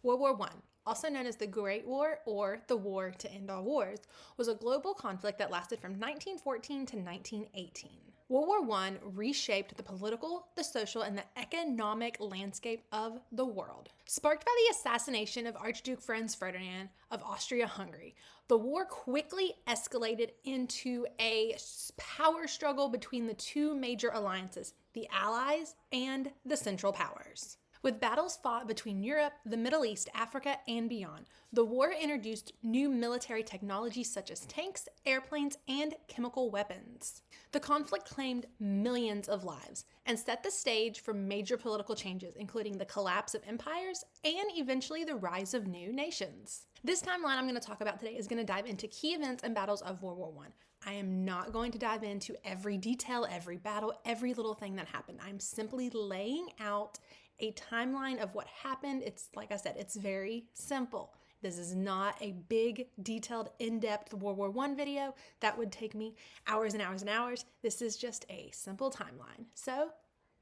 World War I, also known as the Great War or the War to End All Wars, was a global conflict that lasted from 1914 to 1918. World War I reshaped the political, the social, and the economic landscape of the world. Sparked by the assassination of Archduke Franz Ferdinand of Austria-Hungary, the war quickly escalated into a power struggle between the two major alliances, the Allies and the Central Powers. With battles fought between Europe, the Middle East, Africa, and beyond, the war introduced new military technologies such as tanks, airplanes, and chemical weapons. The conflict claimed millions of lives and set the stage for major political changes, including the collapse of empires and eventually the rise of new nations. This timeline I'm going to talk about today is going to dive into key events and battles of World War I. I am not going to dive into every detail, every battle, every little thing that happened. I'm simply laying out a timeline of what happened. It's like I said, it's very simple. This is not a big, detailed, in-depth World War I video. That would take me hours and hours and hours. This is just a simple timeline. So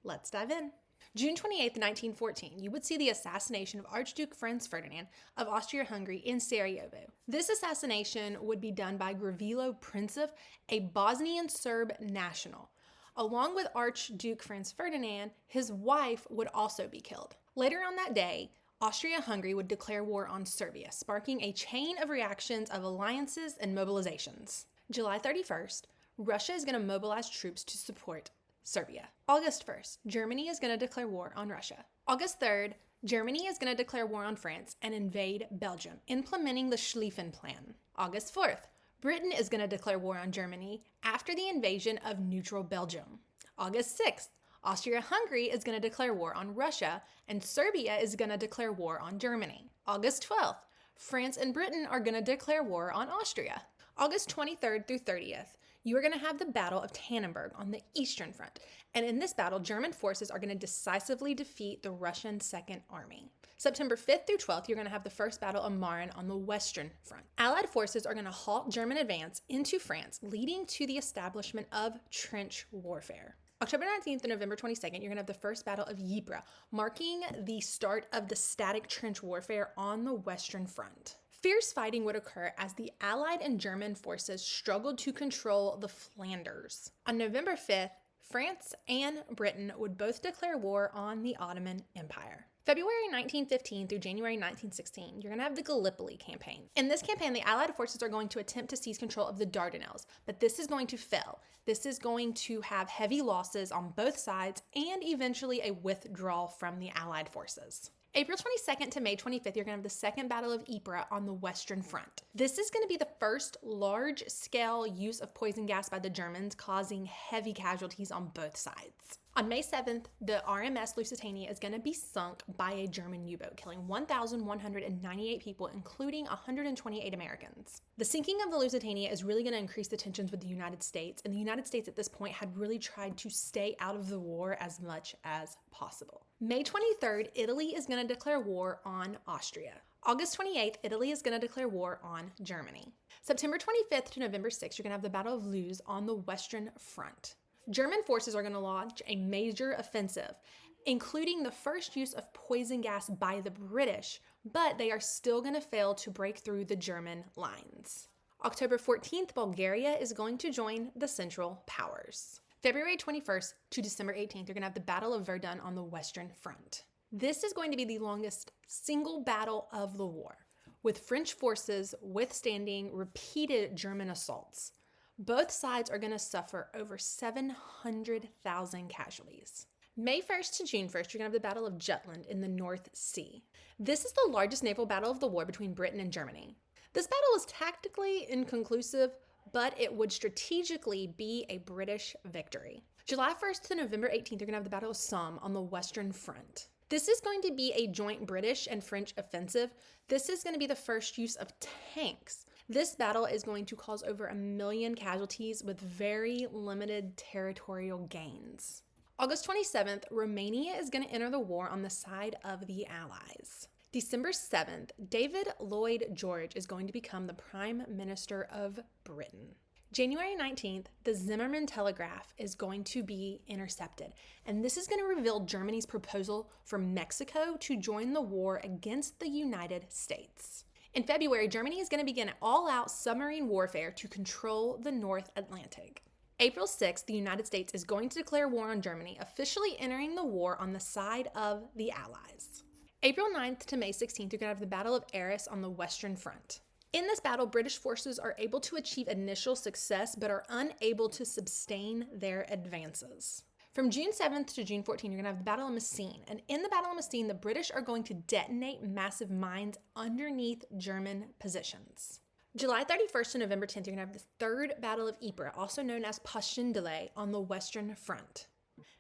let's dive in. June 28th, 1914, you would see the assassination of Archduke Franz Ferdinand of Austria-Hungary in Sarajevo. This assassination would be done by Gavrilo Princip, a Bosnian Serb national. Along with Archduke Franz Ferdinand, his wife would also be killed. Later on that day, Austria-Hungary would declare war on Serbia, sparking a chain of reactions of alliances and mobilizations. July 31st, Russia is going to mobilize troops to support Serbia. August 1st, Germany is going to declare war on Russia. August 3rd, Germany is going to declare war on France and invade Belgium, implementing the Schlieffen Plan. August 4th, Britain is going to declare war on Germany after the invasion of neutral Belgium. August 6th, Austria-Hungary is going to declare war on Russia, and Serbia is going to declare war on Germany. August 12th, France and Britain are going to declare war on Austria. August 23rd through 30th, you are going to have the Battle of Tannenberg on the Eastern Front, and in this battle, German forces are going to decisively defeat the Russian Second Army. September 5th through 12th, you're going to have the First Battle of Marne on the Western Front. Allied forces are going to halt German advance into France, leading to the establishment of trench warfare. October 19th and November 22nd, you're going to have the First Battle of Ypres, marking the start of the static trench warfare on the Western Front. Fierce fighting would occur as the Allied and German forces struggled to control the Flanders. On November 5th, France and Britain would both declare war on the Ottoman Empire. February 1915 through January 1916, you're going to have the Gallipoli campaign. In this campaign, the Allied forces are going to attempt to seize control of the Dardanelles, but this is going to fail. This is going to have heavy losses on both sides and eventually a withdrawal from the Allied forces. April 22nd to May 25th, you're going to have the Second Battle of Ypres on the Western Front. This is going to be the first large-scale use of poison gas by the Germans, causing heavy casualties on both sides. On May 7th, the RMS Lusitania is going to be sunk by a German U-boat, killing 1,198 people, including 128 Americans. The sinking of the Lusitania is really going to increase the tensions with the United States, and the United States at this point had really tried to stay out of the war as much as possible. May 23rd, Italy is going to declare war on Austria. August 28th, Italy is going to declare war on Germany. September 25th to November 6th, you're going to have the Battle of Loos on the Western Front. German forces are going to launch a major offensive, including the first use of poison gas by the British, but they are still going to fail to break through the German lines. October 14th, Bulgaria is going to join the Central Powers. February 21st to December 18th, you're going to have the Battle of Verdun on the Western Front. This is going to be the longest single battle of the war, with French forces withstanding repeated German assaults. Both sides are going to suffer over 700,000 casualties. May 1st to June 1st, you're going to have the Battle of Jutland in the North Sea. This is the largest naval battle of the war between Britain and Germany. This battle was tactically inconclusive, but it would strategically be a British victory. July 1st to November 18th, you're going to have the Battle of Somme on the Western Front. This is going to be a joint British and French offensive. This is going to be the first use of tanks. This battle is going to cause over 1 million casualties with very limited territorial gains. August 27th, Romania is going to enter the war on the side of the Allies. December 7th, David Lloyd George is going to become the Prime Minister of Britain. January 19th, the Zimmermann telegraph is going to be intercepted, and this is going to reveal Germany's proposal for Mexico to join the war against the United States. In February, Germany is going to begin all-out submarine warfare to control the North Atlantic. April 6th, the United States is going to declare war on Germany, officially entering the war on the side of the Allies. April 9th to May 16th, you're going to have the Battle of Arras on the Western Front. In this battle, British forces are able to achieve initial success, but are unable to sustain their advances. From June 7th to June 14th, you're going to have the Battle of Messines. And in the Battle of Messines, the British are going to detonate massive mines underneath German positions. July 31st to November 10th, you're going to have the Third Battle of Ypres, also known as Passchendaele, on the Western Front.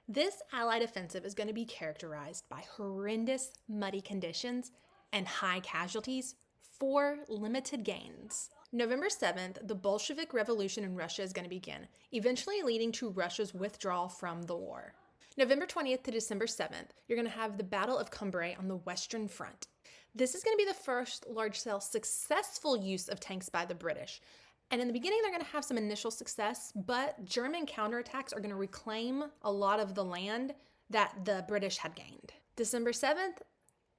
This Allied offensive is going to be characterized by horrendous, muddy conditions and high casualties for limited gains. November 7th, the Bolshevik Revolution in Russia is going to begin, eventually leading to Russia's withdrawal from the war. November 20th to December 7th, you're going to have the Battle of Cambrai on the Western Front. This is going to be the first large-scale successful use of tanks by the British. And in the beginning, they're going to have some initial success, but German counterattacks are going to reclaim a lot of the land that the British had gained. December 7th,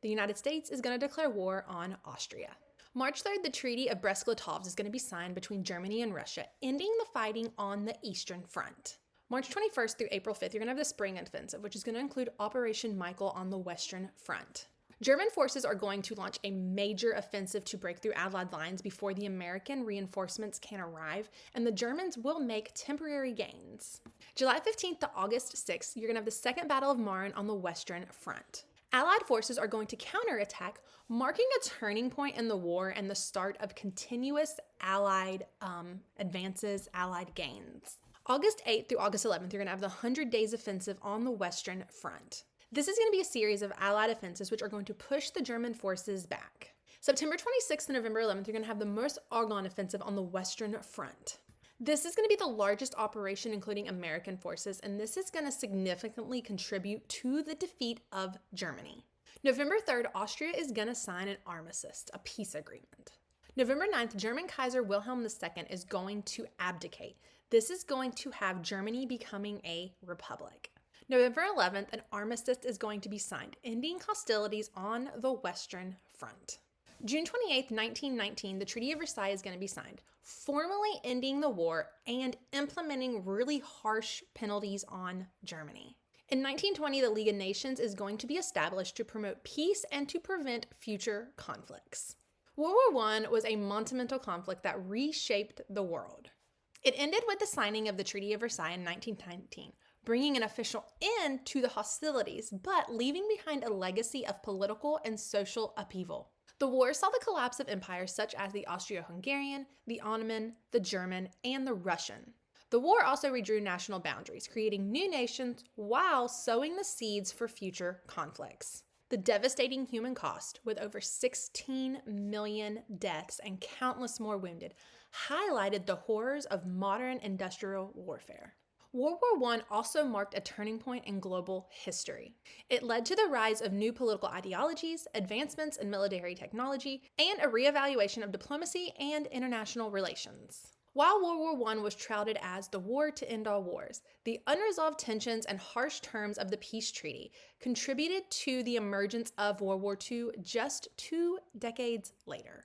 the United States is going to declare war on Austria. March 3rd, the Treaty of Brest-Litovsk is going to be signed between Germany and Russia, ending the fighting on the Eastern Front. March 21st through April 5th, you're going to have the Spring Offensive, which is going to include Operation Michael on the Western Front. German forces are going to launch a major offensive to break through Allied lines before the American reinforcements can arrive, and the Germans will make temporary gains. July 15th to August 6th, you're going to have the Second Battle of Marne on the Western Front. Allied forces are going to counterattack, marking a turning point in the war and the start of continuous Allied advances, Allied gains. August 8th through August 11th, you're going to have the 100 Days Offensive on the Western Front. This is going to be a series of Allied offensives which are going to push the German forces back. September 26th to November 11th, you're going to have the Meuse-Argonne Offensive on the Western Front. This is going to be the largest operation including American forces, and this is going to significantly contribute to the defeat of Germany. November 3rd, Austria is going to sign an armistice, a peace agreement. November 9th, German Kaiser Wilhelm II is going to abdicate. This is going to have Germany becoming a republic. November 11th, an armistice is going to be signed, ending hostilities on the Western Front. June 28th, 1919, the Treaty of Versailles is going to be signed, formally ending the war and implementing really harsh penalties on Germany. In 1920, the League of Nations is going to be established to promote peace and to prevent future conflicts. World War I was a monumental conflict that reshaped the world. It ended with the signing of the Treaty of Versailles in 1919, bringing an official end to the hostilities, but leaving behind a legacy of political and social upheaval. The war saw the collapse of empires such as the Austro-Hungarian, the Ottoman, the German, and the Russian. The war also redrew national boundaries, creating new nations while sowing the seeds for future conflicts. The devastating human cost, with over 16 million deaths and countless more wounded, highlighted the horrors of modern industrial warfare. World War I also marked a turning point in global history. It led to the rise of new political ideologies, advancements in military technology, and a reevaluation of diplomacy and international relations. While World War I was touted as the war to end all wars, the unresolved tensions and harsh terms of the peace treaty contributed to the emergence of World War II just 2 decades later.